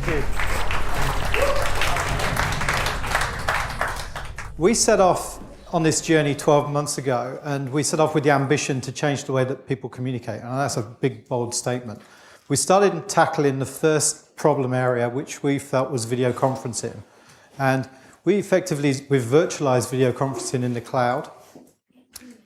you. We set off on this journey 12 months ago, and we set off with the ambition to change the way that people communicate. And that's a big, bold statement. We started tackling the first problem area, which we felt was video conferencing. And we've virtualized video conferencing in the cloud.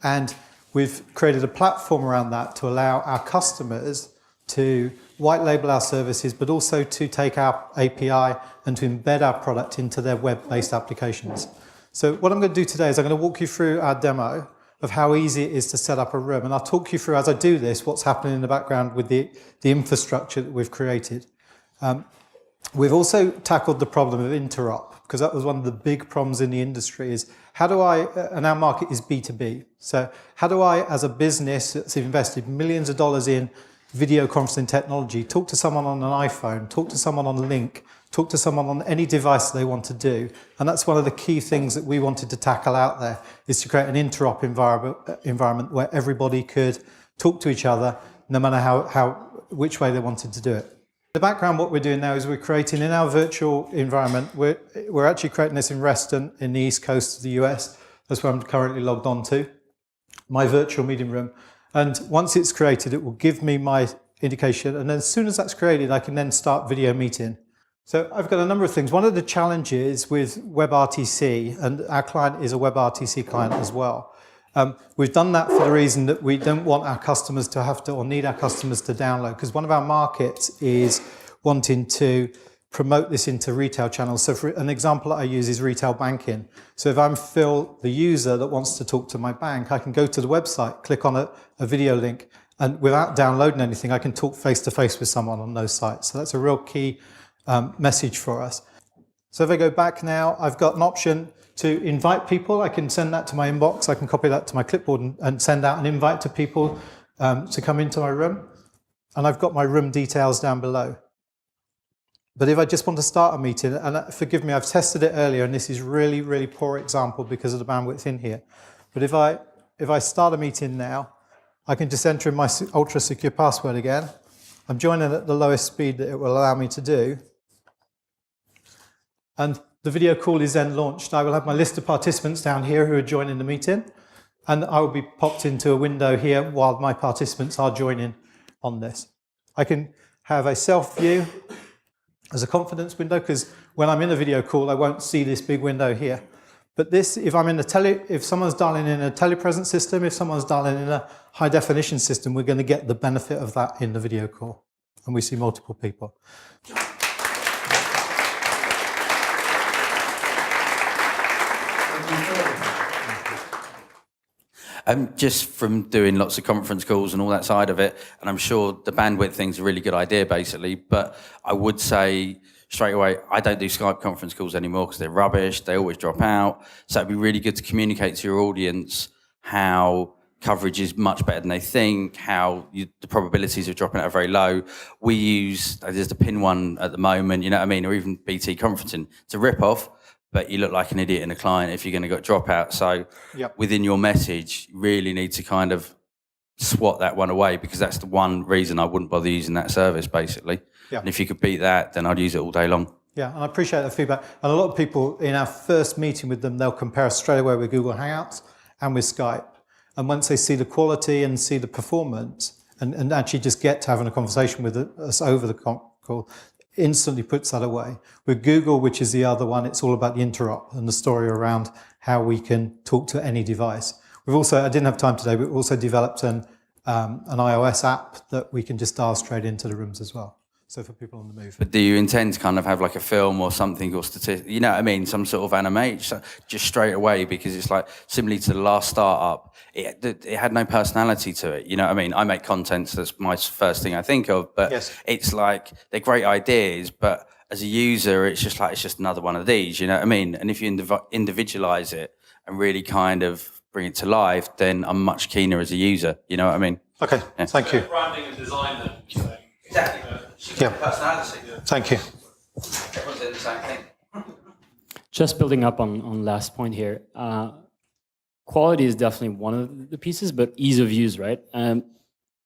And we've created a platform around that to allow our customers to white label our services, but also to take our API and to embed our product into their web-based applications. So what I'm going to do today is I'm going to walk you through our demo of how easy it is to set up a room. And I'll talk you through, as I do this, what's happening in the background with the infrastructure that we've created. We've also tackled the problem of interop, because that was one of the big problems in the industry is how do I, and our market is B2B, so how do I, as a business that's invested millions of dollars in video conferencing technology, talk to someone on an iPhone, talk to someone on Link, talk to someone on any device they want to do. And that's one of the key things that we wanted to tackle out there, is to create an interop environment where everybody could talk to each other, no matter which way they wanted to do it. In the background, what we're doing now is we're creating in our virtual environment, we're actually creating this in Reston in the East Coast of the US. That's where I'm currently logged on to, my virtual meeting room. And once it's created, it will give me my indication. And then as soon as that's created, I can then start video meeting. So I've got a number of things. One of the challenges with WebRTC, and our client is a WebRTC client as well, we've done that for the reason that we don't want our customers to have to, or need our customers to download, because one of our markets is wanting to promote this into retail channels. So for an example that I use is retail banking. So if I'm Phil, the user that wants to talk to my bank, I can go to the website, click on a video link, and without downloading anything, I can talk face-to-face with someone on those sites. So that's a real key message for us. So if I go back now, I've got an option to invite people. I can send that to my inbox. I can copy that to my clipboard and send out an invite to people to come into my room. And I've got my room details down below. But if I just want to start a meeting, and forgive me, I've tested it earlier, and this is really, really poor example because of the bandwidth in here. But if I start a meeting now, I can just enter in my ultra secure password again. I'm joining at the lowest speed that it will allow me to do. And the video call is then launched. I will have my list of participants down here who are joining the meeting, and I will be popped into a window here while my participants are joining on this. I can have a self view as a confidence window, because when I'm in a video call, I won't see this big window here. But this, if someone's dialing in a telepresence system, if someone's dialing in a high definition system, we're going to get the benefit of that in the video call, and we see multiple people. Just from doing lots of conference calls and all that side of it, and I'm sure the bandwidth thing's a really good idea, basically, but I would say straight away, I don't do Skype conference calls anymore because they're rubbish, they always drop out, so it'd be really good to communicate to your audience how coverage is much better than they think, the probabilities of dropping out are very low. We use, there's the PIN one at the moment, you know what I mean, or even BT conferencing. It's a rip-off, but you look like an idiot in a client if you're going to get dropout. So within your message, you really need to kind of swat that one away, because that's the one reason I wouldn't bother using that service, basically. Yeah. And if you could beat that, then I'd use it all day long. Yeah, and I appreciate the feedback. And a lot of people, in our first meeting with them, they'll compare us straight away with Google Hangouts and with Skype. And once they see the quality and see the performance, and actually just get to having a conversation with us over the call, instantly puts that away. With Google, which is the other one, it's all about the interop and the story around how we can talk to any device. We've also, I didn't have time today, but we've also developed an iOS app that we can just dial straight into the rooms as well. So for people on the move. But do you intend to kind of have like a film or something, or statistic, you know what I mean, some sort of animation, just straight away, because it's like, similarly to the last startup, it had no personality to it, you know what I mean? I make content, so that's my first thing I think of, but It's like, they're great ideas, but as a user, it's just another one of these, you know what I mean? And if you individualize it and really kind of bring it to life, then I'm much keener as a user, you know what I mean? Okay, thank you. Branding and design then. So. Exactly. Personality. Thank you. Everyone's doing the same thing. Just building up on last point here. Quality is definitely one of the pieces, but ease of use, right?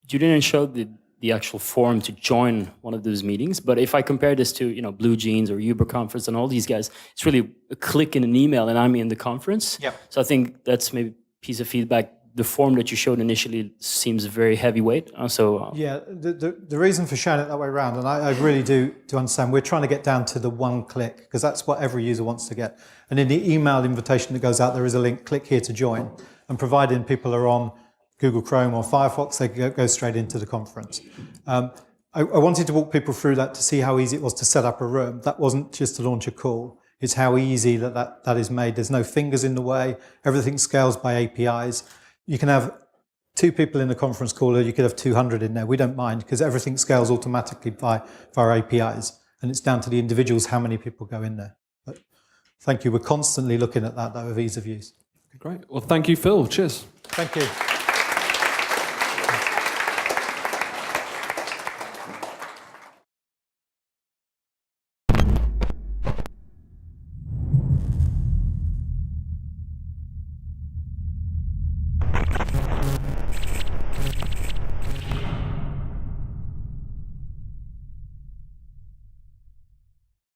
Julian showed the actual form to join one of those meetings. But if I compare this to, you know, Blue Jeans or Uber Conference and all these guys, it's really a click in an email and I'm in the conference. Yep. So I think that's maybe a piece of feedback. The form that you showed initially seems very heavyweight. Yeah, the reason for showing it that way around, and I really do understand, we're trying to get down to the one click, because that's what every user wants to get. And in the email invitation that goes out, there is a link, click here to join. And providing people are on Google Chrome or Firefox, they go straight into the conference. I wanted to walk people through that to see how easy it was to set up a room. That wasn't just to launch a call. It's how easy that is made. There's no fingers in the way. Everything scales by APIs. You can have 2 people in a conference call, or you could have 200 in there. We don't mind, because everything scales automatically via APIs. And it's down to the individuals how many people go in there. But thank you. We're constantly looking at that, though, of ease of use. Great. Well, thank you, Phil. Cheers. Thank you.